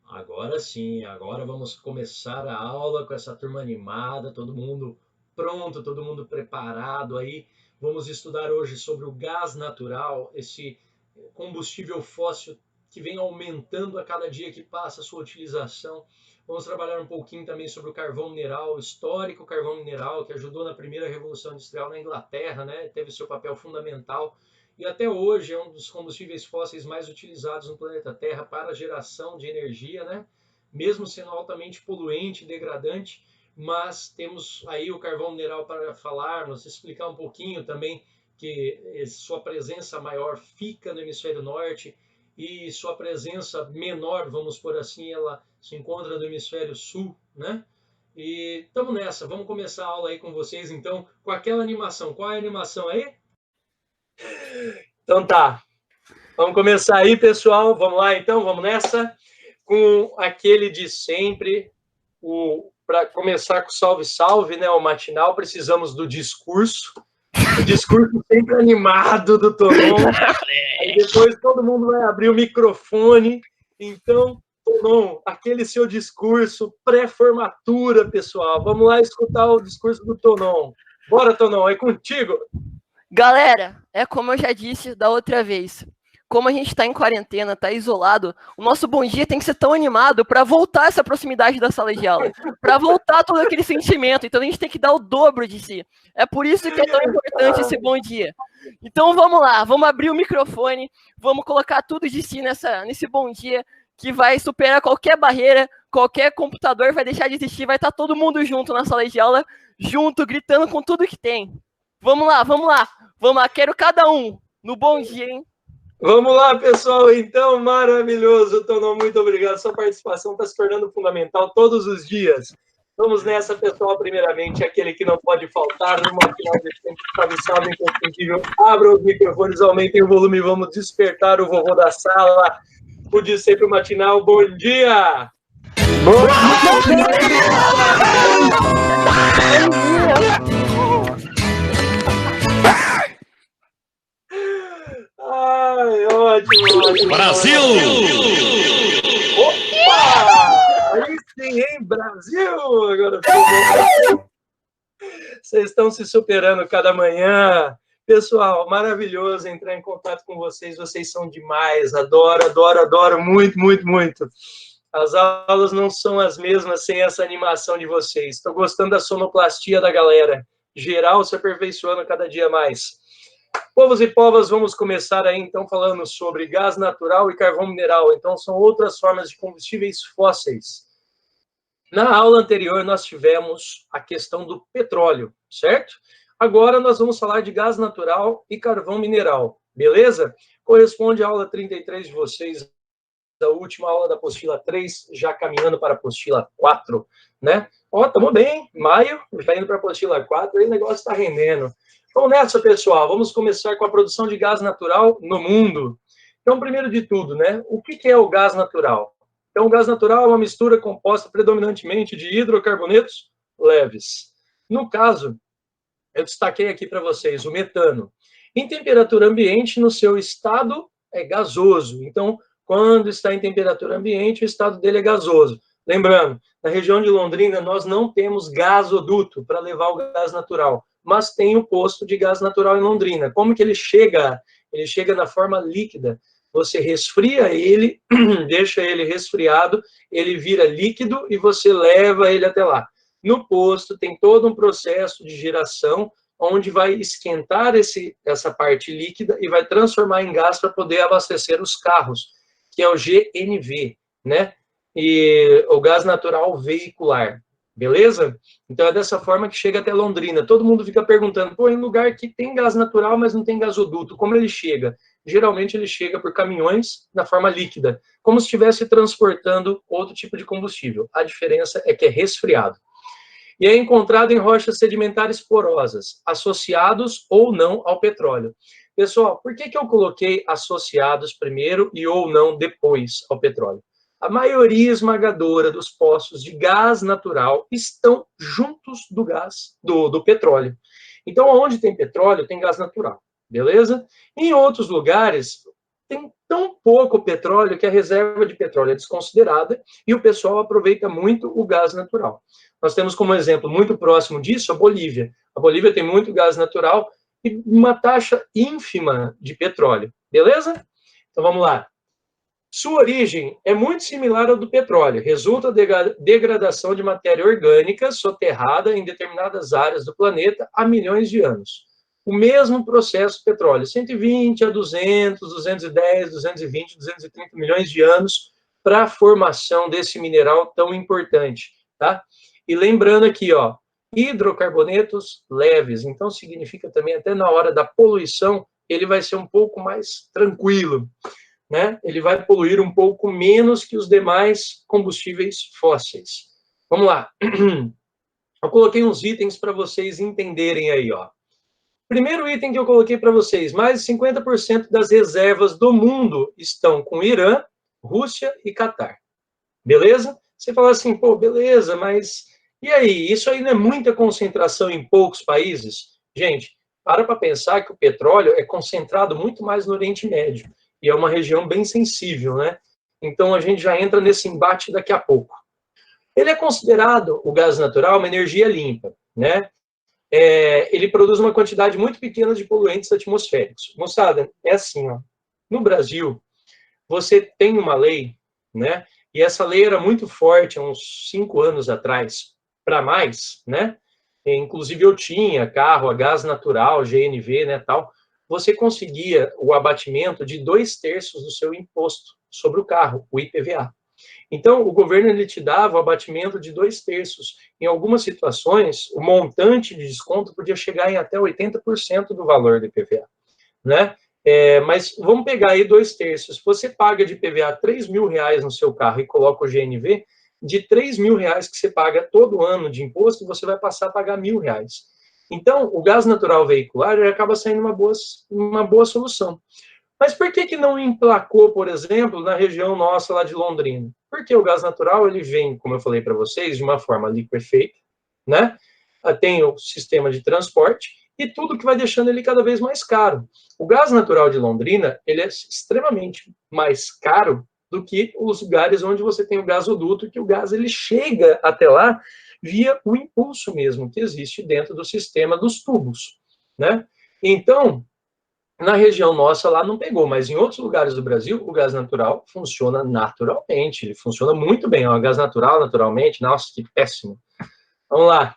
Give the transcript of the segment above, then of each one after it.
Agora sim, agora vamos começar a aula com essa turma animada, todo mundo pronto, todo mundo preparado aí. Vamos estudar hoje sobre o gás natural, esse combustível fóssil que vem aumentando a cada dia que passa a sua utilização. Vamos trabalhar um pouquinho também sobre o carvão mineral, o histórico carvão mineral, que ajudou na primeira revolução industrial na Inglaterra, né? Teve seu papel fundamental e até hoje é um dos combustíveis fósseis mais utilizados no planeta Terra para a geração de energia, né? Mesmo sendo altamente poluente e degradante, mas temos aí o carvão mineral para falarmos, explicar um pouquinho também que sua presença maior fica no hemisfério norte e sua presença menor, vamos por assim, ela se encontra no hemisfério sul, né? E estamos nessa, vamos começar a aula aí com vocês, então, com aquela animação. Qual é a animação aí? Então tá, vamos começar aí, pessoal. Vamos lá, então, vamos nessa. Com aquele de sempre, para começar com salve, salve, né? O matinal, precisamos do discurso. O discurso sempre animado do Tonon. Aí depois todo mundo vai abrir o microfone. Então, Tonon, aquele seu discurso pré-formatura, pessoal. Vamos lá escutar o discurso do Tonon. Bora, Tonon, é contigo. Galera, é como eu já disse da outra vez. Como a gente tá em quarentena, tá isolado, o nosso bom dia tem que ser tão animado para voltar essa proximidade da sala de aula, para voltar todo aquele sentimento. Então a gente tem que dar o dobro de si. É por isso que é tão importante esse bom dia. Então vamos lá, vamos abrir o microfone, vamos colocar tudo de si nesse bom dia que vai superar qualquer barreira, qualquer computador vai deixar de existir, vai estar todo mundo junto na sala de aula, junto, gritando com tudo que tem. Vamos lá, vamos lá. Vamos lá, quero cada um no bom dia, hein? Vamos lá, pessoal, então, maravilhoso, Tonon, muito obrigado, sua participação está se tornando fundamental todos os dias. Vamos nessa, pessoal, primeiramente, aquele que não pode faltar, numa final de tempo, salve, inconfundível, abra os microfones, aumentem o volume e vamos despertar o vovô da sala, o de sempre o matinal, bom dia! Bom Ai, ótimo. Brasil! Opa! Aí sim, hein, Brasil! Agora vocês estão se superando cada manhã. Pessoal, maravilhoso entrar em contato com vocês. Vocês são demais. Adoro, adoro, adoro. Muito, muito, muito. As aulas não são as mesmas sem essa animação de vocês. Estou gostando da sonoplastia da galera. Geral se aperfeiçoando cada dia mais. Povos e povas, vamos começar aí então falando sobre gás natural e carvão mineral. Então são outras formas de combustíveis fósseis. Na aula anterior nós tivemos a questão do petróleo, certo? Agora nós vamos falar de gás natural e carvão mineral, beleza? Corresponde à aula 33 de vocês, da última aula da apostila 3, já caminhando para a apostila 4, né? Ó, estamos bem, maio, já indo para a apostila 4, aí o negócio está rendendo. Então, nessa, pessoal, vamos começar com a produção de gás natural no mundo. Então, primeiro de tudo, né? O que é o gás natural? Então, o gás natural é uma mistura composta predominantemente de hidrocarbonetos leves. No caso, eu destaquei aqui para vocês o metano. Em temperatura ambiente, no seu estado é gasoso. Então, quando está em temperatura ambiente, o estado dele é gasoso. Lembrando, na região de Londrina, nós não temos gasoduto para levar o gás natural, mas tem o posto de gás natural em Londrina. Como que ele chega? Ele chega na forma líquida. Você resfria ele, deixa ele resfriado, ele vira líquido e você leva ele até lá. No posto tem todo um processo de geração, onde vai esquentar essa parte líquida e vai transformar em gás para poder abastecer os carros, que é o GNV, né? E o gás natural veicular, beleza? Então é dessa forma que chega até Londrina. Todo mundo fica perguntando, pô, em lugar que tem gás natural, mas não tem gasoduto, como ele chega? Geralmente ele chega por caminhões na forma líquida, como se estivesse transportando outro tipo de combustível. A diferença é que é resfriado. E é encontrado em rochas sedimentares porosas, associados ou não ao petróleo. Pessoal, por que eu coloquei associados primeiro e ou não depois ao petróleo? A maioria esmagadora dos poços de gás natural estão juntos do gás, do petróleo. Então, onde tem petróleo, tem gás natural, beleza? Em outros lugares, tem tão pouco petróleo que a reserva de petróleo é desconsiderada e o pessoal aproveita muito o gás natural. Nós temos como exemplo muito próximo disso a Bolívia. A Bolívia tem muito gás natural e uma taxa ínfima de petróleo. Beleza? Então vamos lá. Sua origem é muito similar ao do petróleo. Resulta da degradação de matéria orgânica soterrada em determinadas áreas do planeta há milhões de anos. O mesmo processo do petróleo, 120 a 200, 210, 220, 230 milhões de anos para a formação desse mineral tão importante, tá? E lembrando aqui, ó, hidrocarbonetos leves, então significa também até na hora da poluição, ele vai ser um pouco mais tranquilo, né? Ele vai poluir um pouco menos que os demais combustíveis fósseis. Vamos lá. Eu coloquei uns itens para vocês entenderem aí, ó. Primeiro item que eu coloquei para vocês, mais de 50% das reservas do mundo estão com Irã, Rússia e Catar. Beleza? Você fala assim, pô, beleza, mas e aí? Isso aí não é muita concentração em poucos países? Gente, para pensar que o petróleo é concentrado muito mais no Oriente Médio, e é uma região bem sensível, né? Então a gente já entra nesse embate daqui a pouco. Ele é considerado, o gás natural, uma energia limpa, né? Ele produz uma quantidade muito pequena de poluentes atmosféricos. Moçada, é assim, ó. No Brasil, você tem uma lei, né? E essa lei era muito forte há uns 5 anos atrás, para mais, né? Inclusive eu tinha carro a gás natural, GNV, né, tal. Você conseguia o abatimento de 2/3 do seu imposto sobre o carro, o IPVA. Então, o governo ele te dava o abatimento de 2/3. Em algumas situações, o montante de desconto podia chegar em até 80% do valor do IPVA, né? Mas vamos pegar aí 2/3. Se você paga de IPVA R$3.000 no seu carro e coloca o GNV, de R$3.000 que você paga todo ano de imposto, você vai passar a pagar R$1.000. Então, o gás natural veicular ele acaba sendo uma boa solução. Mas por que não emplacou, por exemplo, na região nossa lá de Londrina? Porque o gás natural ele vem, como eu falei para vocês, de uma forma liquefeita, né? Tem o sistema de transporte e tudo que vai deixando ele cada vez mais caro. O gás natural de Londrina ele é extremamente mais caro do que os lugares onde você tem o gasoduto, que o gás ele chega até lá via o impulso mesmo que existe dentro do sistema dos tubos, né? Então, na região nossa lá não pegou, mas em outros lugares do Brasil, o gás natural funciona naturalmente, ele funciona muito bem. O gás natural, naturalmente, nossa, que péssimo. Vamos lá.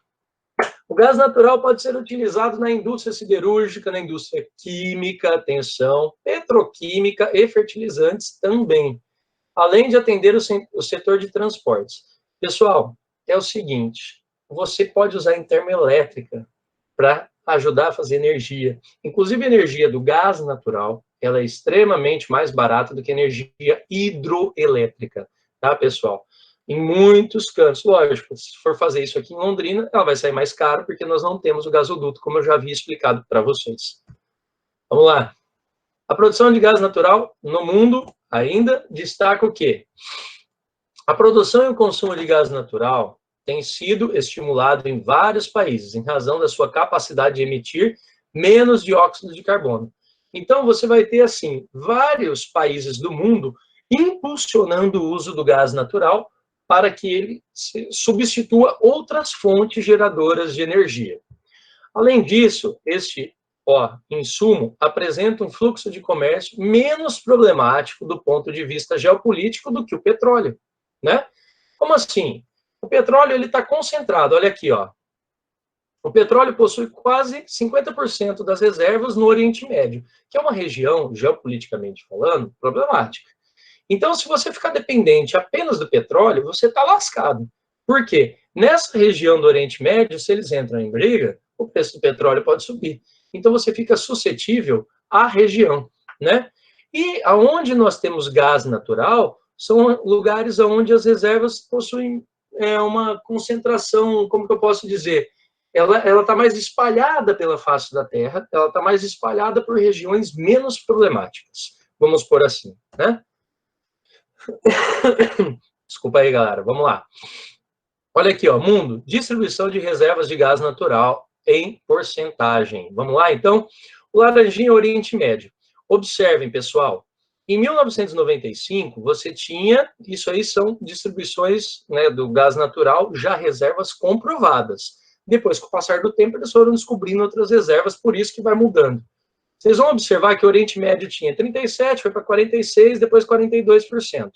O gás natural pode ser utilizado na indústria siderúrgica, na indústria química, atenção, petroquímica e fertilizantes também, além de atender o setor de transportes. Pessoal, é o seguinte, você pode usar em termoelétrica para ajudar a fazer energia. Inclusive, a energia do gás natural, ela é extremamente mais barata do que a energia hidroelétrica, tá, pessoal? Em muitos cantos, lógico, se for fazer isso aqui em Londrina, ela vai sair mais caro, porque nós não temos o gasoduto, como eu já havia explicado para vocês. Vamos lá. A produção de gás natural no mundo ainda destaca o quê? A produção e o consumo de gás natural tem sido estimulado em vários países, em razão da sua capacidade de emitir menos dióxido de carbono. Então, você vai ter, assim, vários países do mundo impulsionando o uso do gás natural para que ele substitua outras fontes geradoras de energia. Além disso, este insumo apresenta um fluxo de comércio menos problemático do ponto de vista geopolítico do que o petróleo, né? Como assim? O petróleo ele está concentrado, olha aqui, ó. O petróleo possui quase 50% das reservas no Oriente Médio, que é uma região, geopoliticamente falando, problemática. Então, se você ficar dependente apenas do petróleo, você está lascado. Por quê? Nessa região do Oriente Médio, se eles entram em briga, o preço do petróleo pode subir. Então, você fica suscetível à região, né? E aonde nós temos gás natural, são lugares onde as reservas possuem uma concentração, como que eu posso dizer? Ela está mais espalhada pela face da Terra, ela está mais espalhada por regiões menos problemáticas, vamos por assim, né? Desculpa aí, galera, vamos lá. Olha aqui, ó, mundo, distribuição de reservas de gás natural em porcentagem. Vamos lá, então? O laranjinha Oriente Médio. Observem, pessoal, Em 1995, você tinha, isso aí são distribuições, né, do gás natural, já reservas comprovadas. Depois, com o passar do tempo, eles foram descobrindo outras reservas, por isso que vai mudando. Vocês vão observar que o Oriente Médio tinha 37%, foi para 46%, depois 42%.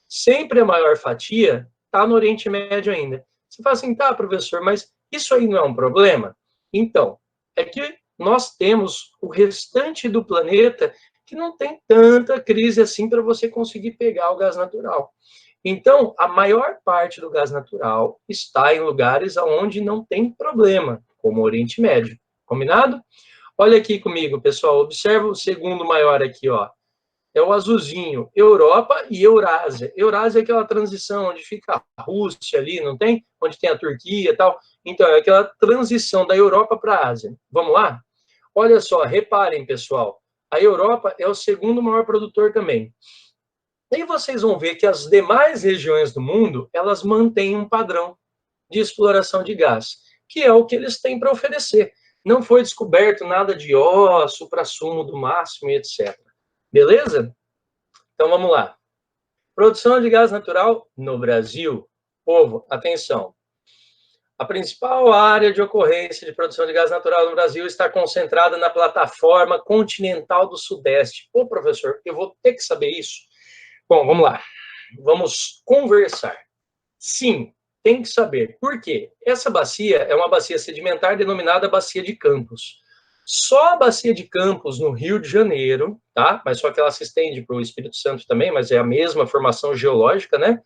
Sempre a maior fatia está no Oriente Médio ainda. Você fala assim, tá, professor, mas isso aí não é um problema? Então, é que nós temos o restante do planeta que não tem tanta crise assim para você conseguir pegar o gás natural. Então, a maior parte do gás natural está em lugares onde não tem problema, como o Oriente Médio. Combinado? Olha aqui comigo, pessoal. Observa o segundo maior aqui, ó. É o azulzinho, Europa e Eurásia. Eurásia é aquela transição onde fica a Rússia ali, não tem? Onde tem a Turquia e tal. Então, é aquela transição da Europa para a Ásia. Vamos lá? Olha só, reparem, pessoal. A Europa é o segundo maior produtor também. E vocês vão ver que as demais regiões do mundo, elas mantêm um padrão de exploração de gás, que é o que eles têm para oferecer. Não foi descoberto nada de supra-sumo do máximo e etc. Beleza? Então, vamos lá. Produção de gás natural no Brasil. Povo, atenção. A principal área de ocorrência de produção de gás natural no Brasil está concentrada na plataforma continental do Sudeste. Pô, professor, eu vou ter que saber isso? Bom, vamos lá. Vamos conversar. Sim, tem que saber. Por quê? Essa bacia é uma bacia sedimentar denominada Bacia de Campos. Só a Bacia de Campos, no Rio de Janeiro, tá? Mas só que ela se estende para o Espírito Santo também, mas é a mesma formação geológica, né?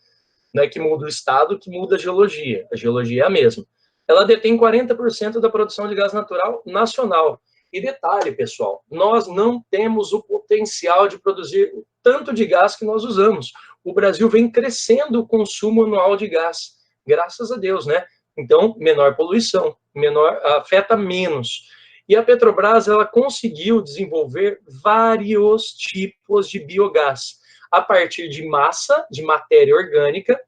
Não é que muda o estado, que muda a geologia. A geologia é a mesma. Ela detém 40% da produção de gás natural nacional. E detalhe, pessoal, nós não temos o potencial de produzir o tanto de gás que nós usamos. O Brasil vem crescendo o consumo anual de gás, graças a Deus, né? Então, menor poluição, afeta menos. E a Petrobras, ela conseguiu desenvolver vários tipos de biogás, a partir de massa, de matéria orgânica,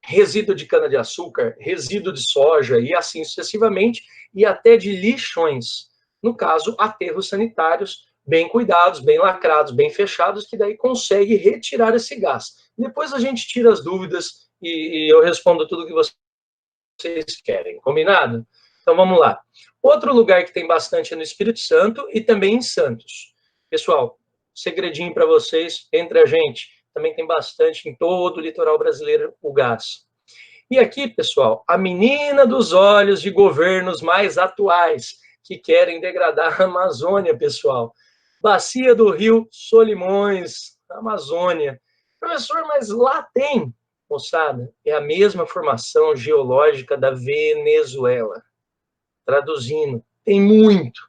resíduo de cana-de-açúcar, resíduo de soja e assim sucessivamente, e até de lixões. No caso, aterros sanitários bem cuidados, bem lacrados, bem fechados, que daí consegue retirar esse gás. Depois a gente tira as dúvidas e eu respondo tudo que vocês querem. Combinado? Então vamos lá. Outro lugar que tem bastante é no Espírito Santo e também em Santos. Pessoal, segredinho para vocês, entre a gente, também tem bastante em todo o litoral brasileiro o gás. E aqui, pessoal, a menina dos olhos de governos mais atuais, que querem degradar a Amazônia, pessoal. Bacia do Rio Solimões, Amazônia. Professor, mas lá tem, moçada, é a mesma formação geológica da Venezuela. Traduzindo, tem muito.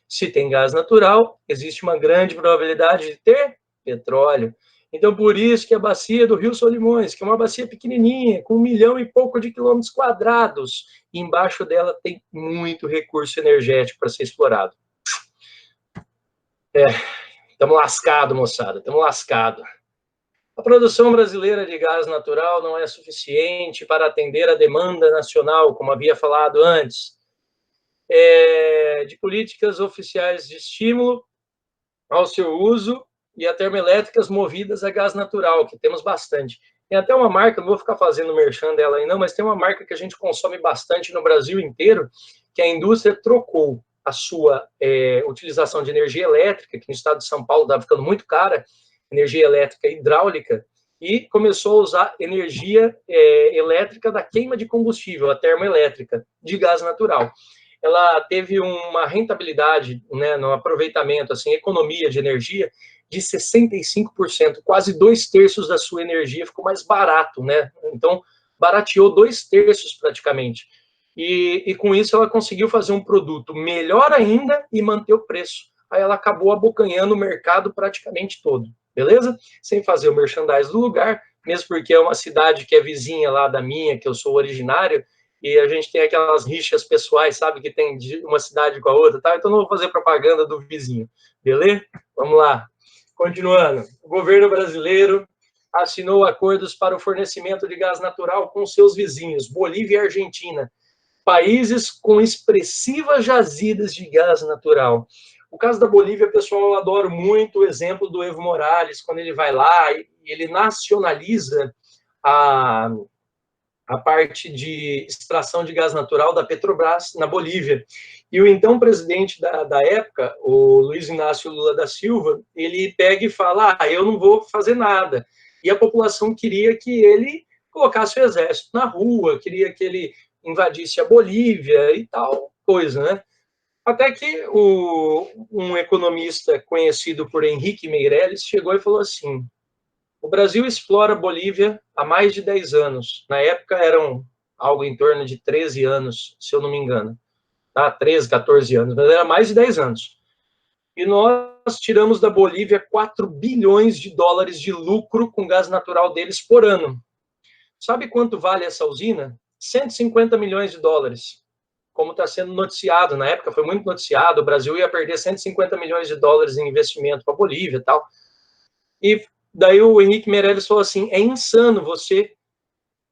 Se tem gás natural, existe uma grande probabilidade de ter petróleo. Então, por isso que a bacia do Rio Solimões, que é uma bacia pequenininha, com 1 milhão e pouco de quilômetros quadrados, e embaixo dela tem muito recurso energético para ser explorado. Estamos lascados, moçada, estamos lascados. A produção brasileira de gás natural não é suficiente para atender a demanda nacional, como havia falado antes. De políticas oficiais de estímulo ao seu uso e a termoelétricas movidas a gás natural, que temos bastante. Tem até uma marca, não vou ficar fazendo merchan dela aí não, mas tem uma marca que a gente consome bastante no Brasil inteiro, que a indústria trocou a sua utilização de energia elétrica, que no estado de São Paulo estava ficando muito cara, energia elétrica hidráulica, e começou a usar energia elétrica da queima de combustível, a termoelétrica, de gás natural. Ela teve uma rentabilidade, né, no aproveitamento, assim, economia de energia, de 65%, quase 2/3 da sua energia ficou mais barato, né? Então, barateou 2/3 praticamente. E com isso ela conseguiu fazer um produto melhor ainda e manter o preço. Aí ela acabou abocanhando o mercado praticamente todo, beleza? Sem fazer o merchandise do lugar, mesmo porque é uma cidade que é vizinha lá da minha, que eu sou originário, e a gente tem aquelas rixas pessoais, sabe, que tem de uma cidade com a outra, tá? Então não vou fazer propaganda do vizinho, beleza? Vamos lá. Continuando. O governo brasileiro assinou acordos para o fornecimento de gás natural com seus vizinhos, Bolívia e Argentina, países com expressivas jazidas de gás natural. O caso da Bolívia, pessoal, eu adoro muito o exemplo do Evo Morales, quando ele vai lá e ele nacionaliza a parte de extração de gás natural da Petrobras na Bolívia. E o então presidente da época, o Luiz Inácio Lula da Silva, ele pega e fala, eu não vou fazer nada. E a população queria que ele colocasse o exército na rua, queria que ele invadisse a Bolívia e tal coisa, né? Até que um economista conhecido por Henrique Meirelles chegou e falou assim, o Brasil explora a Bolívia há mais de 10 anos. Na época eram algo em torno de 13 anos, se eu não me engano. Tá? 13, 14 anos, mas era mais de 10 anos. E nós tiramos da Bolívia 4 bilhões de dólares de lucro com gás natural deles por ano. Sabe quanto vale essa usina? 150 milhões de dólares. Como está sendo noticiado, na época foi muito noticiado, o Brasil ia perder 150 milhões de dólares em investimento para a Bolívia e tal. E daí o Henrique Meirelles falou assim, é insano você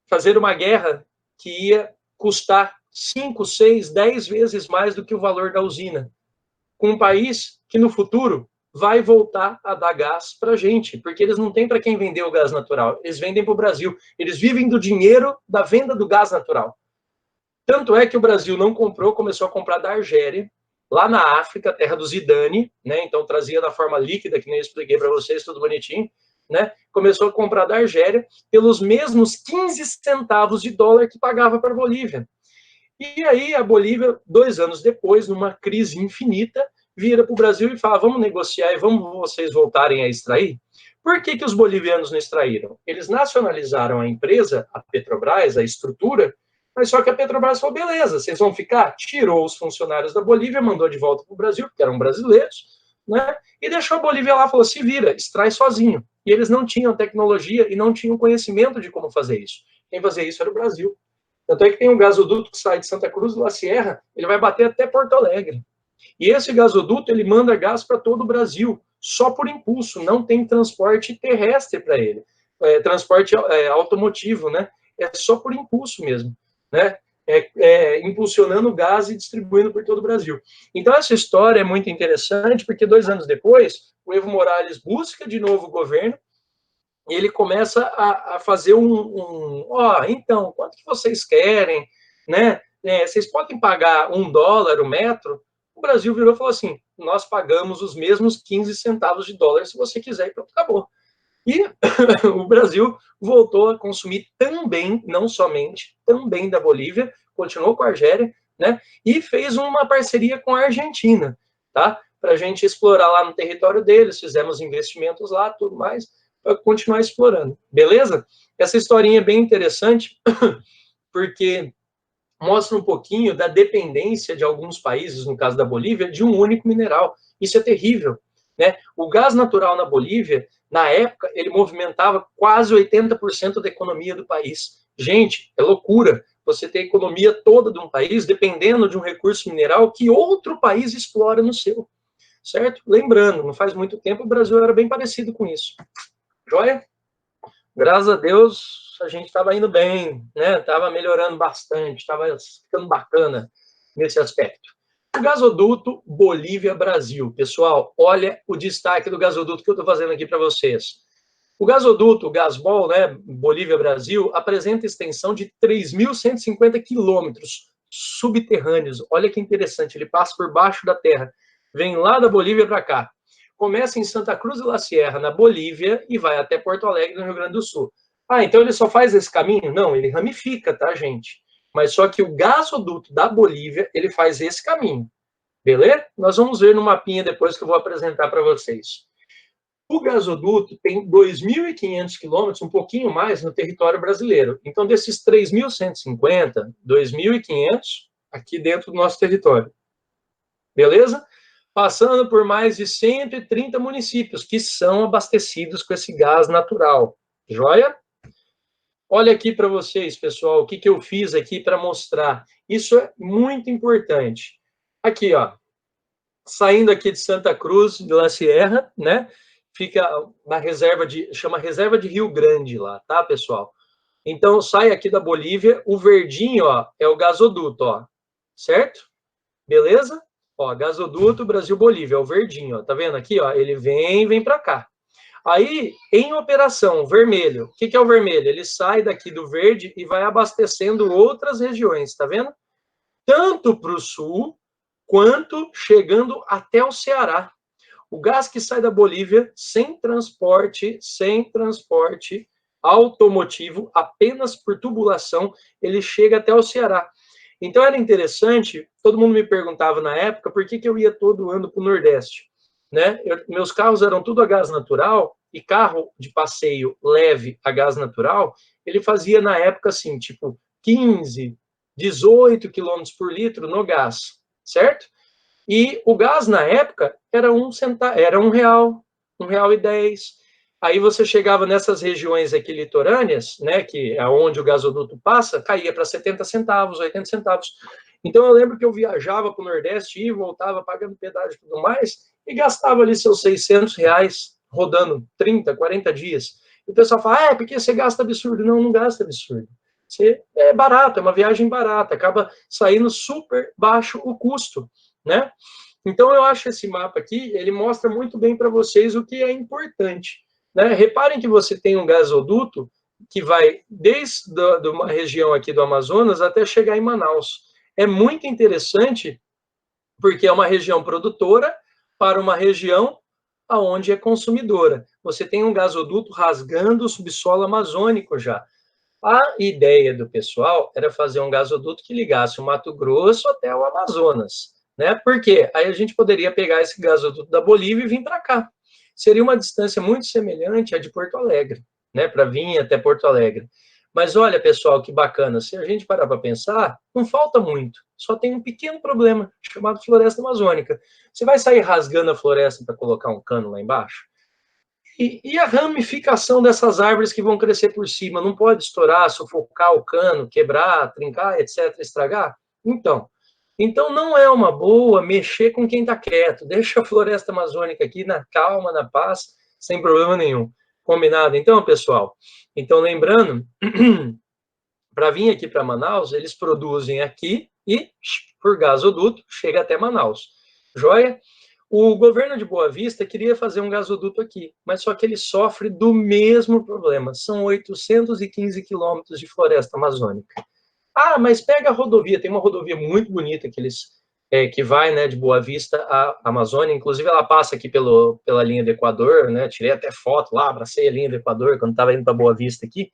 fazer uma guerra que ia custar 5, 6, 10 vezes mais do que o valor da usina, com um país que no futuro vai voltar a dar gás para a gente, porque eles não têm para quem vender o gás natural, eles vendem para o Brasil, eles vivem do dinheiro da venda do gás natural. Tanto é que o Brasil não comprou, começou a comprar da Argélia, lá na África, terra do Zidane, né? Então trazia na forma líquida, que nem eu expliquei para vocês, tudo bonitinho, né? Começou a comprar da Argélia pelos mesmos 15 centavos de dólar que pagava para a Bolívia. E aí a Bolívia, 2 anos depois, numa crise infinita, vira para o Brasil e fala, vamos negociar e vamos vocês voltarem a extrair? Por que os bolivianos não extraíram? Eles nacionalizaram a empresa, a Petrobras, a estrutura, mas só que a Petrobras falou, beleza, vocês vão ficar? Tirou os funcionários da Bolívia, mandou de volta para o Brasil, porque eram brasileiros, né? E deixou a Bolívia lá, falou, se vira, extrai sozinho. E eles não tinham tecnologia e não tinham conhecimento de como fazer isso. Quem fazia isso era o Brasil. Tanto é que tem um gasoduto que sai de Santa Cruz de La Sierra, ele vai bater até Porto Alegre. E esse gasoduto, ele manda gás para todo o Brasil, só por impulso, não tem transporte terrestre para ele. Transporte automotivo, né? É só por impulso mesmo, né? Impulsionando gás e distribuindo por todo o Brasil. Então, essa história é muito interessante, porque 2 anos depois, o Evo Morales busca de novo o governo, e ele começa a fazer então, quanto que vocês querem, né? Vocês podem pagar $1 o metro? O Brasil virou e falou assim, nós pagamos os mesmos 15 centavos de dólar se você quiser, e pronto, acabou. E o Brasil voltou a consumir também, não somente, também da Bolívia, continuou com a Argélia, né? E fez uma parceria com a Argentina, tá? Para a gente explorar lá no território deles, fizemos investimentos lá, tudo mais, para continuar explorando, beleza? Essa historinha é bem interessante, porque mostra um pouquinho da dependência de alguns países, no caso da Bolívia, de um único mineral. Isso é terrível, né? O gás natural na Bolívia, na época, ele movimentava quase 80% da economia do país. Gente, é loucura você ter a economia toda de um país dependendo de um recurso mineral que outro país explora no seu, certo? Lembrando, não faz muito tempo o Brasil era bem parecido com isso. Joia? Graças a Deus, a gente estava indo bem, né? Estava melhorando bastante, estava ficando bacana nesse aspecto. O gasoduto Bolívia-Brasil. Pessoal, olha o destaque do gasoduto que eu estou fazendo aqui para vocês. O gasoduto, o Gasbol, né, Bolívia-Brasil, apresenta extensão de 3.150 quilômetros subterrâneos. Olha que interessante, ele passa por baixo da terra. Vem lá da Bolívia para cá. Começa em Santa Cruz de La Sierra, na Bolívia, e vai até Porto Alegre, no Rio Grande do Sul. Então ele só faz esse caminho? Não, ele ramifica, tá, gente? Mas só que o gasoduto da Bolívia, ele faz esse caminho. Beleza? Nós vamos ver no mapinha depois que eu vou apresentar para vocês. O gasoduto tem 2.500 quilômetros, um pouquinho mais, no território brasileiro. Então, desses 3.150, 2.500 aqui dentro do nosso território. Beleza? Passando por mais de 130 municípios que são abastecidos com esse gás natural. Joia? Olha aqui para vocês, pessoal, o que eu fiz aqui para mostrar. Isso é muito importante. Aqui, ó, saindo aqui de Santa Cruz de La Sierra, né? Fica na reserva chama Reserva de Rio Grande lá, tá, pessoal? Então, sai aqui da Bolívia, o verdinho, ó, é o gasoduto, ó, certo? Beleza? Ó, gasoduto Brasil-Bolívia, é o verdinho, ó, tá vendo aqui, ó? Ele vem para cá. Aí, em operação, vermelho. O que é o vermelho? Ele sai daqui do verde e vai abastecendo outras regiões, tá vendo? Tanto para o sul, quanto chegando até o Ceará. O gás que sai da Bolívia, sem transporte automotivo, apenas por tubulação, ele chega até o Ceará. Então era interessante, todo mundo me perguntava na época por que eu ia todo ano para o Nordeste. Né? Meus carros eram tudo a gás natural, e carro de passeio leve a gás natural, ele fazia na época assim, tipo 15, 18 quilômetros por litro no gás, certo? E o gás na época era R$ 1,10. Aí você chegava nessas regiões aqui litorâneas, né, que é onde o gasoduto passa, caía para 70 centavos, 80 centavos. Então eu lembro que eu viajava para o Nordeste e voltava pagando pedágio e tudo mais, e gastava ali seus R$ 600 rodando 30, 40 dias. E o pessoal fala, é porque você gasta absurdo. Não, não gasta absurdo. É barato, é uma viagem barata, acaba saindo super baixo o custo, né? Então eu acho esse mapa aqui, ele mostra muito bem para vocês o que é importante, né? Reparem que você tem um gasoduto que vai desde uma região aqui do Amazonas até chegar em Manaus. É muito interessante porque é uma região produtora para uma região aonde é consumidora. Você tem um gasoduto rasgando o subsolo amazônico já. A ideia do pessoal era fazer um gasoduto que ligasse o Mato Grosso até o Amazonas, né? Por quê? Aí a gente poderia pegar esse gasoduto da Bolívia e vir para cá. Seria uma distância muito semelhante à de Porto Alegre, né? Para vir até Porto Alegre. Mas olha, pessoal, que bacana. Se a gente parar para pensar, não falta muito. Só tem um pequeno problema, chamado floresta amazônica. Você vai sair rasgando a floresta para colocar um cano lá embaixo? E a ramificação dessas árvores que vão crescer por cima? Não pode estourar, sufocar o cano, quebrar, trincar, etc., estragar? Então não é uma boa mexer com quem está quieto. Deixa a floresta amazônica aqui na calma, na paz, sem problema nenhum. Combinado? Então, pessoal? Então, lembrando, para vir aqui para Manaus, eles produzem aqui e, por gasoduto, chega até Manaus. Joia? O governo de Boa Vista queria fazer um gasoduto aqui, mas só que ele sofre do mesmo problema. São 815 quilômetros de floresta amazônica. Ah, mas pega a rodovia. Tem uma rodovia muito bonita que vai, né, de Boa Vista à Amazônia. Inclusive, ela passa aqui pela linha do Equador, né? Tirei até foto lá, abracei a linha do Equador quando estava indo para Boa Vista aqui.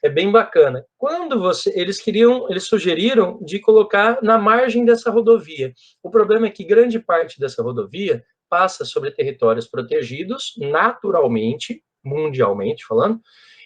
É bem bacana. Eles sugeriram de colocar na margem dessa rodovia. O problema é que grande parte dessa rodovia passa sobre territórios protegidos naturalmente, mundialmente falando,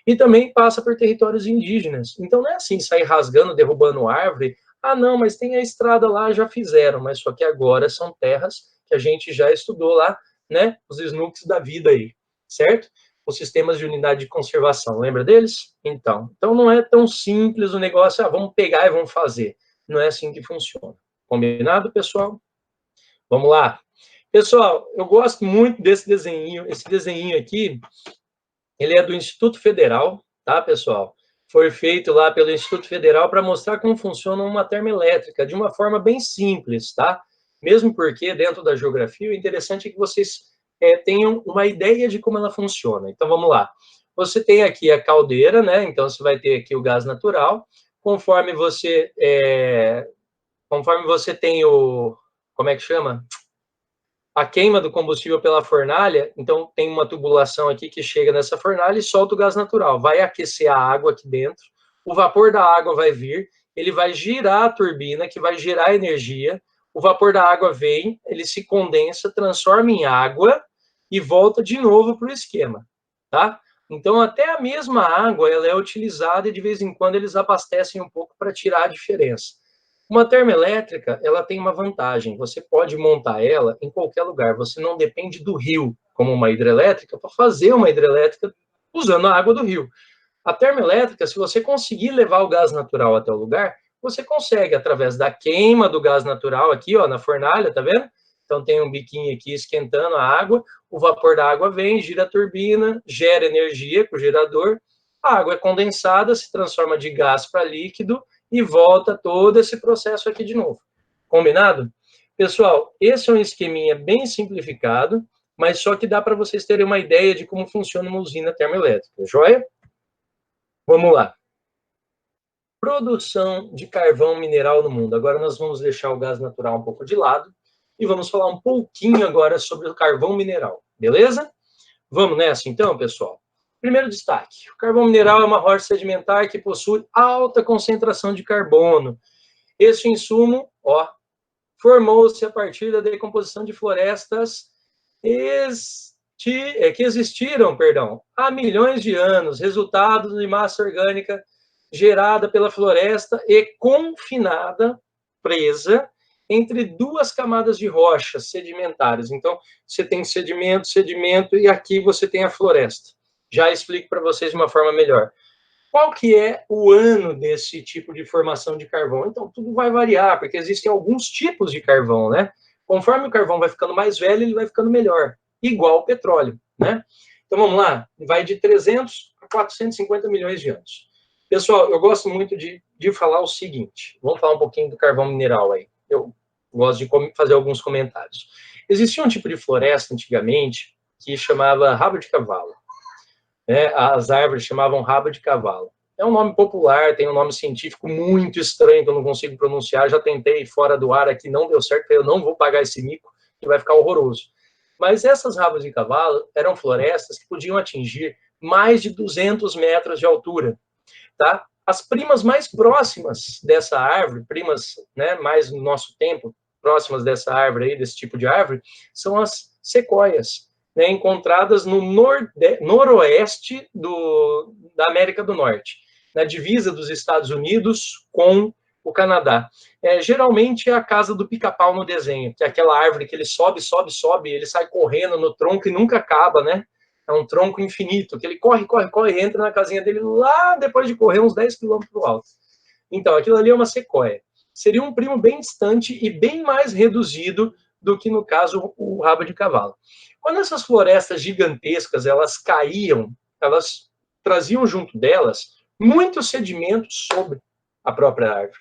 e também passa por territórios indígenas. Então não é assim, sair rasgando, derrubando árvore. Ah, não, mas tem a estrada lá, já fizeram, mas só que agora são terras que a gente já estudou lá, né? Os SNUCs da vida aí, certo? Os sistemas de unidade de conservação, lembra deles? Então não é tão simples o negócio, vamos pegar e vamos fazer. Não é assim que funciona. Combinado, pessoal? Vamos lá. Pessoal, eu gosto muito desse desenho. Esse desenho aqui, ele é do Instituto Federal, tá, pessoal? Foi feito lá pelo Instituto Federal para mostrar como funciona uma termoelétrica, de uma forma bem simples, tá? Mesmo porque, dentro da geografia, o interessante é que vocês tenham uma ideia de como ela funciona. Então, vamos lá. Você tem aqui a caldeira, né? Então, você vai ter aqui o gás natural. Conforme você tem o... Como é que chama? A queima do combustível pela fornalha, então tem uma tubulação aqui que chega nessa fornalha e solta o gás natural. Vai aquecer a água aqui dentro, o vapor da água vai vir, ele vai girar a turbina, que vai gerar energia, o vapor da água vem, ele se condensa, transforma em água e volta de novo para o esquema, tá? Então, até a mesma água, ela é utilizada e de vez em quando eles abastecem um pouco para tirar a diferença. Uma termoelétrica, ela tem uma vantagem, você pode montar ela em qualquer lugar, você não depende do rio, como uma hidrelétrica, para fazer uma hidrelétrica usando a água do rio. A termoelétrica, se você conseguir levar o gás natural até o lugar, você consegue, através da queima do gás natural aqui, ó, na fornalha, tá vendo? Então tem um biquinho aqui esquentando a água, o vapor da água vem, gira a turbina, gera energia para o gerador, a água é condensada, se transforma de gás para líquido, e volta todo esse processo aqui de novo. Combinado? Pessoal, esse é um esqueminha bem simplificado, mas só que dá para vocês terem uma ideia de como funciona uma usina termoelétrica, joia? Vamos lá. Produção de carvão mineral no mundo. Agora nós vamos deixar o gás natural um pouco de lado e vamos falar um pouquinho agora sobre o carvão mineral, beleza? Vamos nessa então, pessoal? Primeiro destaque, o carvão mineral é uma rocha sedimentar que possui alta concentração de carbono. Este insumo, formou-se a partir da decomposição de florestas que existiram, há milhões de anos, resultado de massa orgânica gerada pela floresta e confinada, presa, entre duas camadas de rochas sedimentares. Então, você tem sedimento, sedimento, e aqui você tem a floresta. Já explico para vocês de uma forma melhor. Qual que é o ano desse tipo de formação de carvão? Então, tudo vai variar, porque existem alguns tipos de carvão, né? Conforme o carvão vai ficando mais velho, ele vai ficando melhor, igual o petróleo, né? Então, vamos lá, vai de 300 a 450 milhões de anos. Pessoal, eu gosto muito de falar o seguinte, vamos falar um pouquinho do carvão mineral aí. Eu gosto de fazer alguns comentários. Existia um tipo de floresta antigamente que chamava rabo de cavalo. As árvores chamavam rabo de cavalo. É um nome popular, tem um nome científico muito estranho que eu não consigo pronunciar. Já tentei fora do ar aqui, não deu certo, eu não vou pagar esse mico, que vai ficar horroroso. Mas essas rabos de cavalo eram florestas que podiam atingir mais de 200 metros de altura. Tá? As primas mais próximas dessa árvore, primas, né, mais no nosso tempo, próximas dessa árvore aí, desse tipo de árvore, são as sequoias, né, encontradas no noroeste da América do Norte, na divisa dos Estados Unidos com o Canadá. Geralmente é a casa do pica-pau no desenho, que é aquela árvore que ele sobe, sobe, sobe, ele sai correndo no tronco e nunca acaba, né? É um tronco infinito, que ele corre, corre, corre, entra na casinha dele lá depois de correr uns 10 quilômetros para o alto. Então, aquilo ali é uma sequoia. Seria um primo bem distante e bem mais reduzido do que, no caso, o rabo de cavalo. Quando essas florestas gigantescas, elas caíam, elas traziam junto delas muitos sedimentos sobre a própria árvore.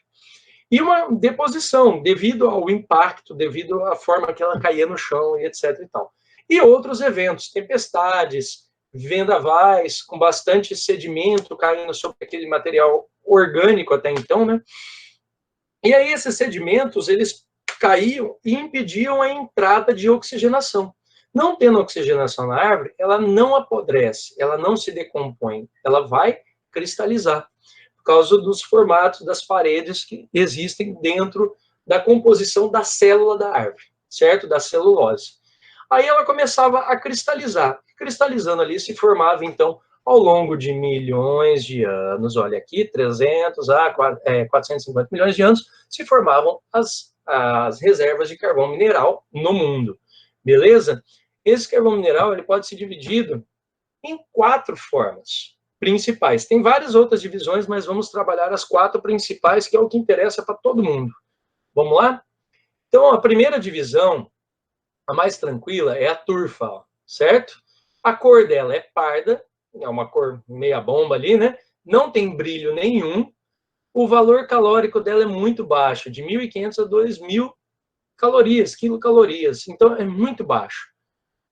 E uma deposição, devido ao impacto, devido à forma que ela caía no chão e etc. e tal. E outros eventos, tempestades, vendavais, com bastante sedimento caindo sobre aquele material orgânico até então, né? E aí esses sedimentos, eles caíam e impediam a entrada de oxigenação. Não tendo oxigenação na árvore, ela não apodrece, ela não se decompõe, ela vai cristalizar, por causa dos formatos das paredes que existem dentro da composição da célula da árvore, certo? Da celulose. Aí ela começava a cristalizar. Cristalizando ali, se formava, então, ao longo de milhões de anos, olha aqui, 300 a 450 milhões de anos, se formavam as reservas de carvão mineral no mundo. Beleza? Esse carvão mineral ele pode ser dividido em 4 formas principais. Tem várias outras divisões, mas vamos trabalhar as 4 principais, que é o que interessa para todo mundo. Vamos lá? Então, a primeira divisão, a mais tranquila, é a turfa, certo? A cor dela é parda, é uma cor meia bomba ali, né? Não tem brilho nenhum. O valor calórico dela é muito baixo, de 1.500 a 2.000 calorias, quilocalorias. Então, é muito baixo.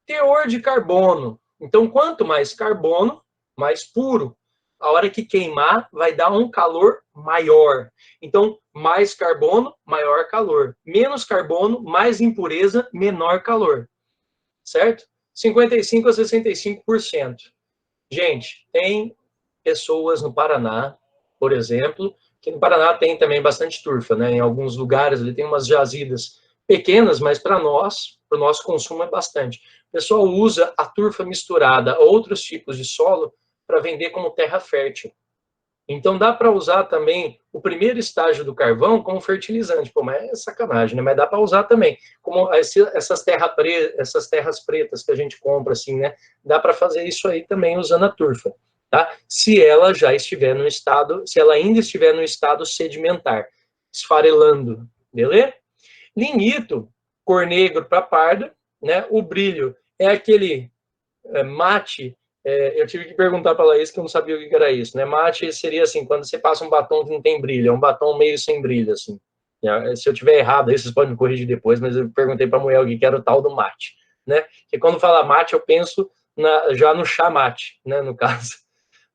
Teor de carbono. Então, quanto mais carbono, mais puro. A hora que queimar, vai dar um calor maior. Então, mais carbono, maior calor. Menos carbono, mais impureza, menor calor. Certo? 55% a 65%. Gente, tem pessoas no Paraná, por exemplo, que no Paraná tem também bastante turfa, né? Em alguns lugares ele tem umas jazidas pequenas, mas para nós, para o nosso consumo é bastante. O pessoal usa a turfa misturada a outros tipos de solo para vender como terra fértil. Então dá para usar também o primeiro estágio do carvão como fertilizante. Pô, mas é sacanagem, né? Mas dá para usar também. Como essas terras pretas que a gente compra, assim, né? Dá para fazer isso aí também usando a turfa, tá? Se ela já estiver no estado, se ela ainda estiver no estado sedimentar, esfarelando, beleza? Lignito, cor negro para parda, né? O brilho é aquele mate. Eu tive que perguntar para a Laís, que eu não sabia o que era isso, né? Mate seria assim, quando você passa um batom que não tem brilho, é um batom meio sem brilho, assim. Se eu tiver errado, aí vocês podem me corrigir depois, mas eu perguntei para a mulher o que era o tal do mate, né? Porque quando fala mate, eu penso já no chá mate, né, no caso.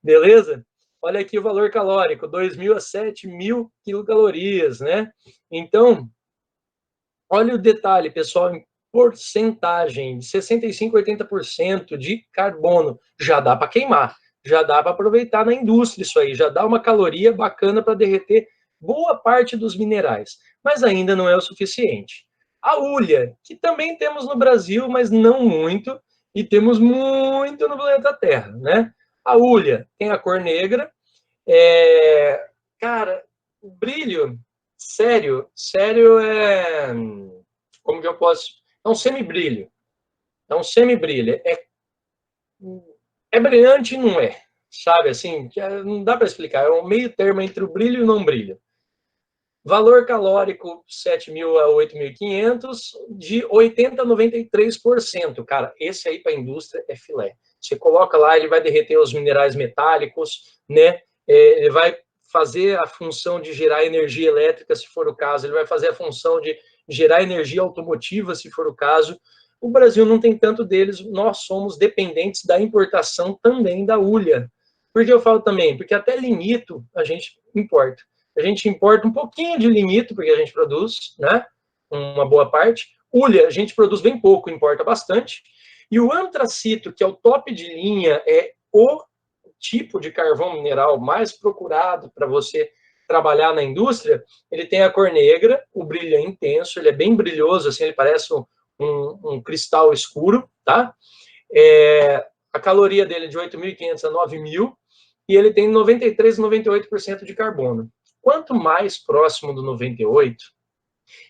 Beleza? Olha aqui o valor calórico, 2.000 a 7.000 quilocalorias, né? Então, olha o detalhe, pessoal, em porcentagem, de 65% a 80% de carbono. Já dá para queimar, já dá para aproveitar na indústria isso aí, já dá uma caloria bacana para derreter boa parte dos minerais, mas ainda não é o suficiente. A hulha, que também temos no Brasil, mas não muito, e temos muito no planeta Terra, né? A hulha tem a cor negra, cara, o brilho, sério é, como que eu posso, é um semibrilho, é brilhante e não é, sabe, assim, não dá para explicar, é um meio termo entre o brilho e o não brilho. Valor calórico 7.000 a 8.500, de 80% a 93%. Cara, esse aí para a indústria é filé. Você coloca lá, ele vai derreter os minerais metálicos, né? Ele vai fazer a função de gerar energia elétrica, se for o caso. Ele vai fazer a função de gerar energia automotiva, se for o caso. O Brasil não tem tanto deles. Nós somos dependentes da importação também da hulha. Por que eu falo também? Porque até lignito a gente importa. A gente importa um pouquinho de lignito, porque a gente produz, né? Uma boa parte. Hulha, a gente produz bem pouco, importa bastante. E o antracito, que é o top de linha, é o tipo de carvão mineral mais procurado para você trabalhar na indústria. Ele tem a cor negra, o brilho é intenso, ele é bem brilhoso, assim, ele parece um cristal escuro, tá? A caloria dele é de 8.500 a 9.000 e ele tem 93, 98% de carbono. Quanto mais próximo do 98,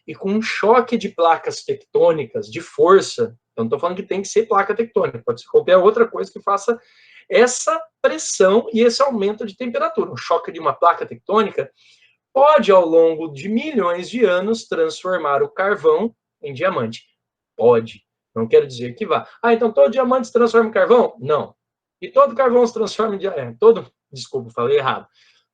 e com um choque de placas tectônicas, de força, eu não estou falando que tem que ser placa tectônica, pode ser qualquer outra coisa que faça essa pressão e esse aumento de temperatura. Um choque de uma placa tectônica pode, ao longo de milhões de anos, transformar o carvão em diamante. Pode. Não quero dizer que vá. Então todo diamante se transforma em carvão? Não. E todo carvão se transforma em diamante? Desculpa, falei errado.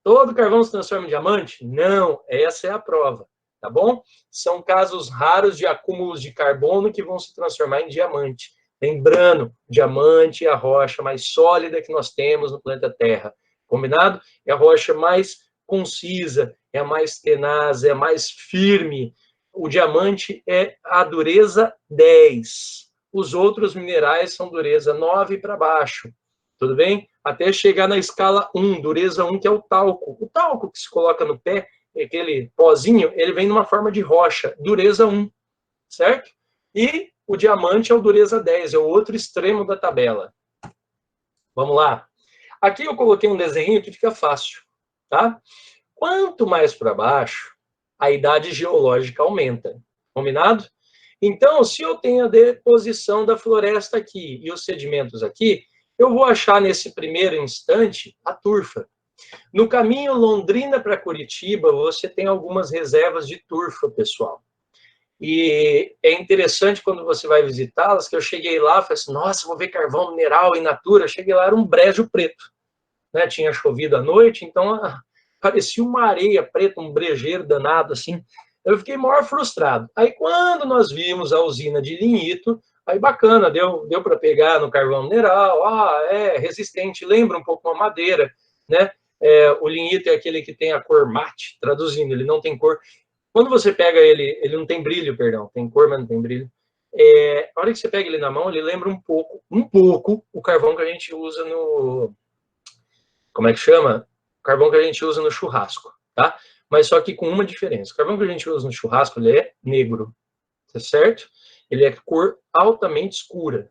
Todo carvão se transforma em diamante? Não, essa é a prova, tá bom? São casos raros de acúmulos de carbono que vão se transformar em diamante. Lembrando, diamante é a rocha mais sólida que nós temos no planeta Terra. Combinado? É a rocha mais concisa, é a mais tenaz, é a mais firme. O diamante é a dureza 10. Os outros minerais são dureza 9 para baixo. Tudo bem? Até chegar na escala 1, dureza 1, que é o talco. O talco que se coloca no pé, aquele pozinho, ele vem numa forma de rocha, dureza 1, certo? E o diamante é o dureza 10, é o outro extremo da tabela. Vamos lá. Aqui eu coloquei um desenho que fica fácil, tá? Quanto mais para baixo, a idade geológica aumenta. Combinado? Então, se eu tenho a deposição da floresta aqui e os sedimentos aqui, eu vou achar nesse primeiro instante a turfa. No caminho Londrina para Curitiba, você tem algumas reservas de turfa, pessoal. E é interessante quando você vai visitá-las, que eu cheguei lá, falei assim, nossa, vou ver carvão mineral in natura. Cheguei lá, era um brejo preto. Né? Tinha chovido à noite, então parecia uma areia preta, um brejeiro danado, assim. Eu fiquei maior frustrado. Aí, quando nós vimos a usina de lignito, aí bacana, deu para pegar no carvão mineral, é resistente, lembra um pouco uma madeira, né? O lignito é aquele que tem a cor mate, traduzindo, ele não tem cor. Quando você pega ele não tem brilho, perdão, tem cor, mas não tem brilho. A hora que você pega ele na mão, ele lembra um pouco o carvão que a gente usa no... Como é que chama? O carvão que a gente usa no churrasco, tá? Mas só que com uma diferença. O carvão que a gente usa no churrasco, ele é negro, tá certo? Ele é cor altamente escura.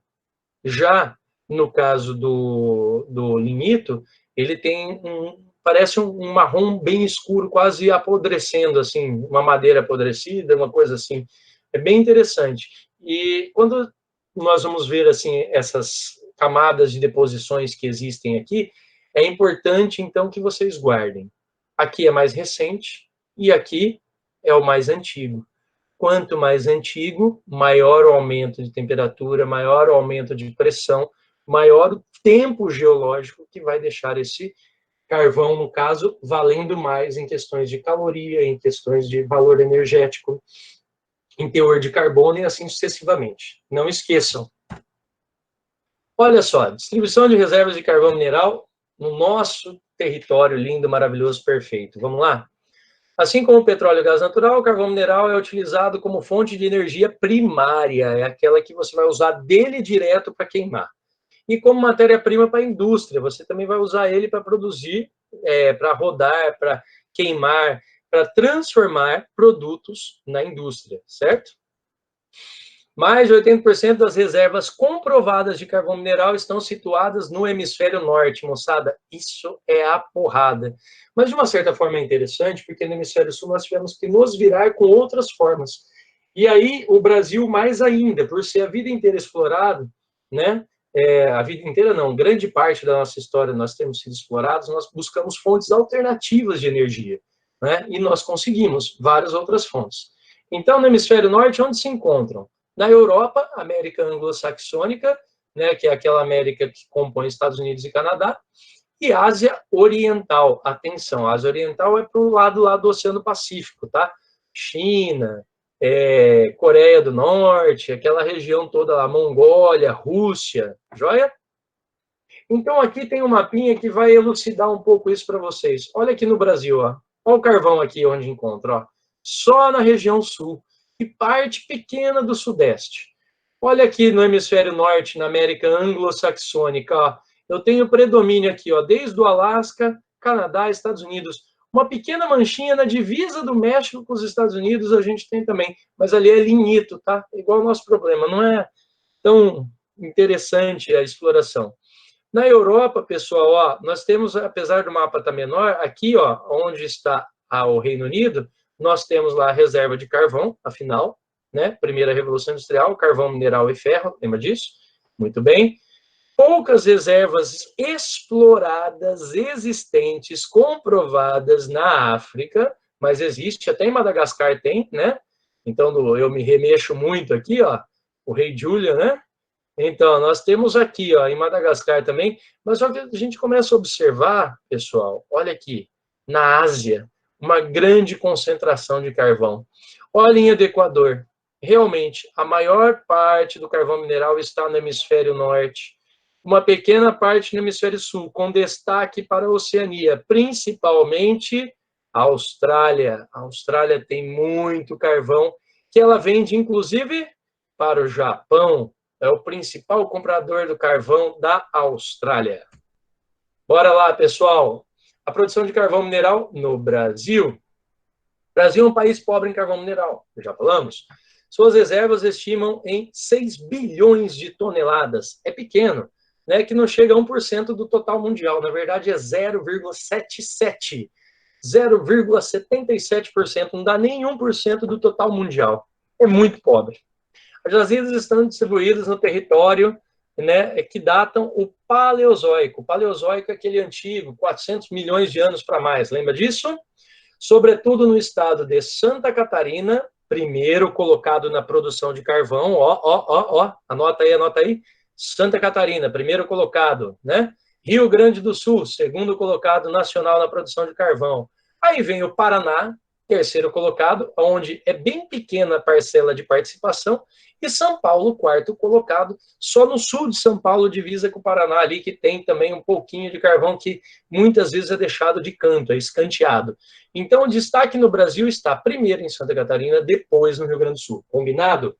Já no caso do lignito, ele tem parece um marrom bem escuro, quase apodrecendo, assim, uma madeira apodrecida, uma coisa assim. É bem interessante. E quando nós vamos ver, assim, essas camadas de deposições que existem aqui, é importante, então, que vocês guardem. Aqui é mais recente e aqui é o mais antigo. Quanto mais antigo, maior o aumento de temperatura, maior o aumento de pressão, maior o tempo geológico que vai deixar esse Carvão, no caso, valendo mais em questões de caloria, em questões de valor energético, em teor de carbono e assim sucessivamente. Não esqueçam. Olha só, distribuição de reservas de carvão mineral no nosso território lindo, maravilhoso, perfeito. Vamos lá? Assim como o petróleo e o gás natural, o carvão mineral é utilizado como fonte de energia primária, é aquela que você vai usar dele direto para queimar. E como matéria-prima para a indústria, você também vai usar ele para produzir, para rodar, para queimar, para transformar produtos na indústria, certo? Mais de 80% das reservas comprovadas de carvão mineral estão situadas no hemisfério norte, moçada. Isso é a porrada. Mas, de uma certa forma, é interessante, porque no hemisfério sul nós tivemos que nos virar com outras formas. E aí, o Brasil, mais ainda, por ser a vida inteira explorado, né? A vida inteira não, grande parte da nossa história nós temos sido explorados, nós buscamos fontes alternativas de energia, né? E nós conseguimos várias outras fontes. Então, no hemisfério norte, onde se encontram? Na Europa, América anglo-saxônica, né, que é aquela América que compõe Estados Unidos e Canadá, e Ásia Oriental. Atenção, Ásia Oriental é para o lado lá do Oceano Pacífico, tá? China, Coreia do Norte, aquela região toda lá, Mongólia, Rússia, joia? Então, aqui tem um mapinha que vai elucidar um pouco isso para vocês. Olha aqui no Brasil, ó. Olha o carvão aqui onde encontra, ó. Só na região sul e parte pequena do sudeste. Olha aqui no hemisfério norte, na América anglo-saxônica, ó. Eu tenho predomínio aqui, ó, desde o Alasca, Canadá, Estados Unidos. Uma pequena manchinha na divisa do México com os Estados Unidos a gente tem também, mas ali é lignito, tá? Igual o nosso problema, não é tão interessante a exploração. Na Europa, pessoal, ó, nós temos, apesar do mapa estar menor, aqui, ó, onde está o Reino Unido, nós temos lá a reserva de carvão, afinal, né? Primeira Revolução Industrial, carvão, mineral e ferro, lembra disso? Muito bem. Poucas reservas exploradas, existentes, comprovadas na África, mas existe, até em Madagascar tem, né? Então, eu me remexo muito aqui, ó, o rei Julian, né? Então, nós temos aqui, ó, em Madagascar também, mas só que a gente começa a observar, pessoal, olha aqui, na Ásia, uma grande concentração de carvão. Olha a linha do Equador. Realmente, a maior parte do carvão mineral está no hemisfério norte, uma pequena parte no hemisfério sul, com destaque para a Oceania, principalmente a Austrália. A Austrália tem muito carvão, que ela vende, inclusive, para o Japão. É o principal comprador do carvão da Austrália. Bora lá, pessoal. A produção de carvão mineral no Brasil. O Brasil é um país pobre em carvão mineral, já falamos. Suas reservas estimam em 6 bilhões de toneladas. É pequeno, né? Que não chega a 1% do total mundial. Na verdade, é 0,77%. 0,77%. Não dá nem 1% do total mundial. É muito pobre. As jazidas estão distribuídas no território, né, que datam o Paleozoico. O Paleozoico é aquele antigo, 400 milhões de anos para mais. Lembra disso? Sobretudo no estado de Santa Catarina, primeiro colocado na produção de carvão. Anota aí. Santa Catarina, primeiro colocado, né? Rio Grande do Sul, segundo colocado nacional na produção de carvão. Aí vem o Paraná, terceiro colocado, onde é bem pequena a parcela de participação, e São Paulo, quarto colocado, só no sul de São Paulo, divisa com o Paraná ali, que tem também um pouquinho de carvão que muitas vezes é deixado de canto, é escanteado. Então, o destaque no Brasil está primeiro em Santa Catarina, depois no Rio Grande do Sul. Combinado?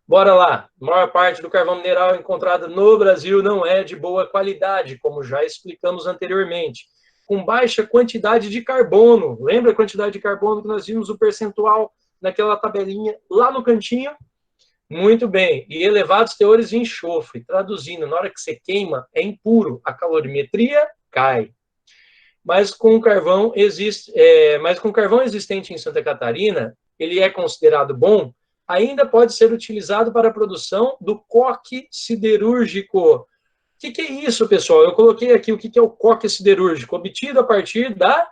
Bora lá. A maior parte do carvão mineral encontrado no Brasil não é de boa qualidade, como já explicamos anteriormente. Com baixa quantidade de carbono. Lembra a quantidade de carbono que nós vimos o percentual naquela tabelinha lá no cantinho? Muito bem. E elevados teores de enxofre. Traduzindo, na hora que você queima, é impuro. A calorimetria cai. Mas com o carvão existente em Santa Catarina, ele é considerado bom, ainda pode ser utilizado para a produção do coque siderúrgico. O que é isso, pessoal? Eu coloquei aqui o que é o coque siderúrgico, obtido a partir da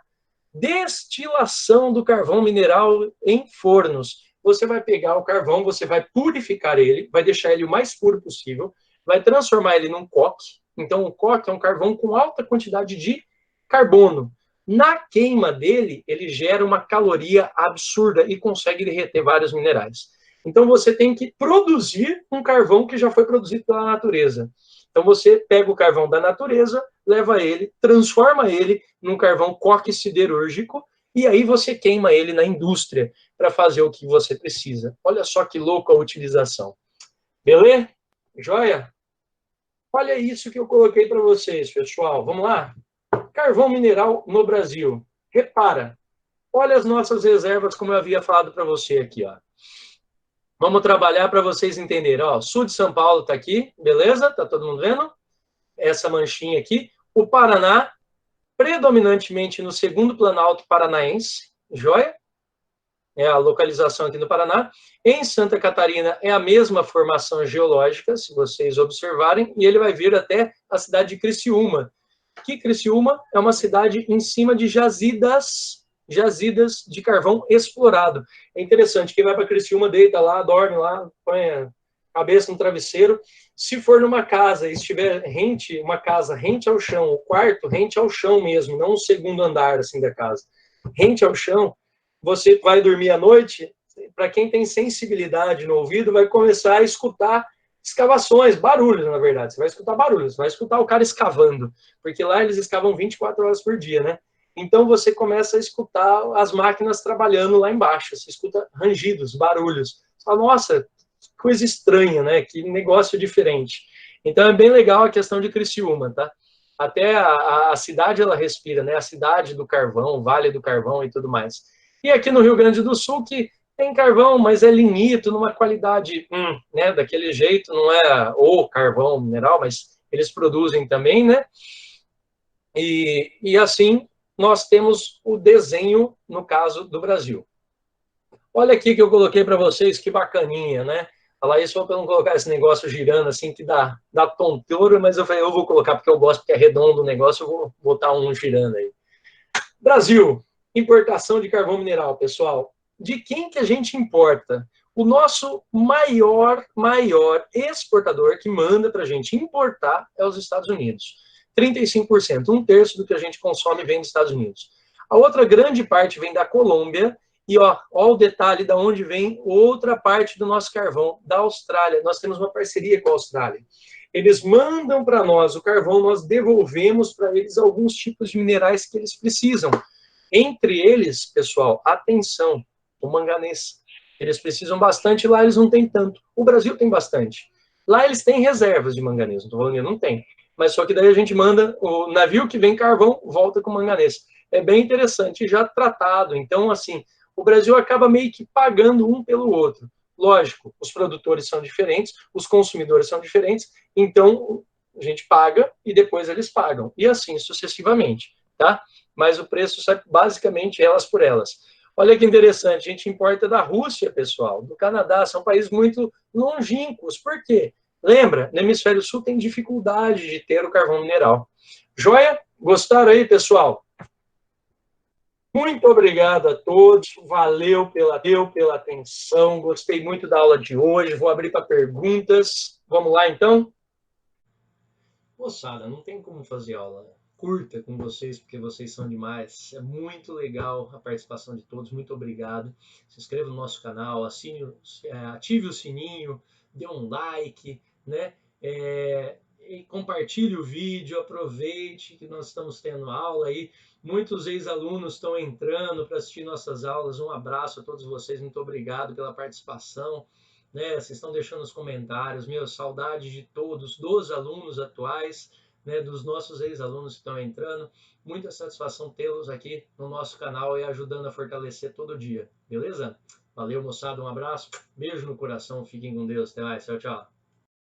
destilação do carvão mineral em fornos. Você vai pegar o carvão, você vai purificar ele, vai deixar ele o mais puro possível, vai transformar ele num coque. Então, o coque é um carvão com alta quantidade de carbono. Na queima dele, ele gera uma caloria absurda e consegue derreter vários minerais. Então, você tem que produzir um carvão que já foi produzido pela natureza. Então, você pega o carvão da natureza, leva ele, transforma ele num carvão coque siderúrgico, e aí você queima ele na indústria para fazer o que você precisa. Olha só que louco a utilização. Beleza? Joia? Olha isso que eu coloquei para vocês, pessoal. Vamos lá? Carvão mineral no Brasil. Repara, olha as nossas reservas, como eu havia falado para você aqui, ó. Vamos trabalhar para vocês entenderem. Ó, sul de São Paulo está aqui, beleza? Tá todo mundo vendo? Essa manchinha aqui. O Paraná, predominantemente no segundo Planalto Paranaense, joia? É a localização aqui no Paraná. Em Santa Catarina é a mesma formação geológica, se vocês observarem, e ele vai vir até a cidade de Criciúma. Que Criciúma é uma cidade em cima de jazidas de carvão explorado. É interessante, quem vai para Criciúma deita lá, dorme lá, põe a cabeça no travesseiro. Se for numa casa e estiver rente, uma casa rente ao chão, o quarto rente ao chão mesmo, não o segundo andar assim da casa, rente ao chão, você vai dormir à noite, para quem tem sensibilidade no ouvido, vai começar a escutar escavações, barulhos, na verdade. Você vai escutar barulhos, vai escutar o cara escavando, porque lá eles escavam 24 horas por dia, né? Então você começa a escutar as máquinas trabalhando lá embaixo, você escuta rangidos, barulhos. Você fala, nossa, que coisa estranha, né? Que negócio diferente. Então é bem legal a questão de Criciúma, tá? Até a cidade ela respira, né? A cidade do carvão, o Vale do Carvão e tudo mais. E aqui no Rio Grande do Sul, que tem carvão, mas é lignito, numa qualidade, né, daquele jeito, não é o carvão mineral, mas eles produzem também, né? E assim, nós temos o desenho, no caso do Brasil. Olha aqui que eu coloquei para vocês, que bacaninha, né? Falar isso para não colocar esse negócio girando assim, que dá tontura, mas eu falei, eu vou colocar porque eu gosto, porque é redondo o negócio, eu vou botar um girando aí. Brasil, importação de carvão mineral, pessoal. De quem que a gente importa? O nosso maior exportador que manda para a gente importar é os Estados Unidos. 35%, um terço do que a gente consome vem dos Estados Unidos. A outra grande parte vem da Colômbia, e ó o detalhe da onde vem outra parte do nosso carvão, da Austrália. Nós temos uma parceria com a Austrália. Eles mandam para nós o carvão, nós devolvemos para eles alguns tipos de minerais que eles precisam. Entre eles, pessoal, atenção, o manganês. Eles precisam bastante, lá eles não têm tanto. O Brasil tem bastante. Lá eles têm reservas de manganês, não estou falando que não tem. Mas só que daí a gente manda, o navio que vem carvão, volta com manganês. É bem interessante, já tratado. Então, assim, o Brasil acaba meio que pagando um pelo outro. Lógico, os produtores são diferentes, os consumidores são diferentes, então a gente paga e depois eles pagam. E assim sucessivamente, tá? Mas o preço sai basicamente elas por elas. Olha que interessante, a gente importa da Rússia, pessoal, do Canadá, são países muito longínquos. Por quê? Lembra, no hemisfério sul tem dificuldade de ter o carvão mineral. Joia? Gostaram aí, pessoal? Muito obrigado a todos, valeu pela atenção, gostei muito da aula de hoje, vou abrir para perguntas. Vamos lá, então? Moçada, não tem como fazer aula curta com vocês, porque vocês são demais. É muito legal a participação de todos, muito obrigado. Se inscreva no nosso canal, ative o sininho, dê um like, né? E compartilhe o vídeo, aproveite que nós estamos tendo aula aí. Muitos ex-alunos estão entrando para assistir nossas aulas. Um abraço a todos vocês, muito obrigado pela participação. Né, vocês estão deixando os comentários, saudade de todos, dos alunos atuais, né, dos nossos ex-alunos que estão entrando. Muita satisfação tê-los aqui no nosso canal e ajudando a fortalecer todo dia, beleza? Valeu, moçada, um abraço, beijo no coração, fiquem com Deus, até mais, tchau, tchau.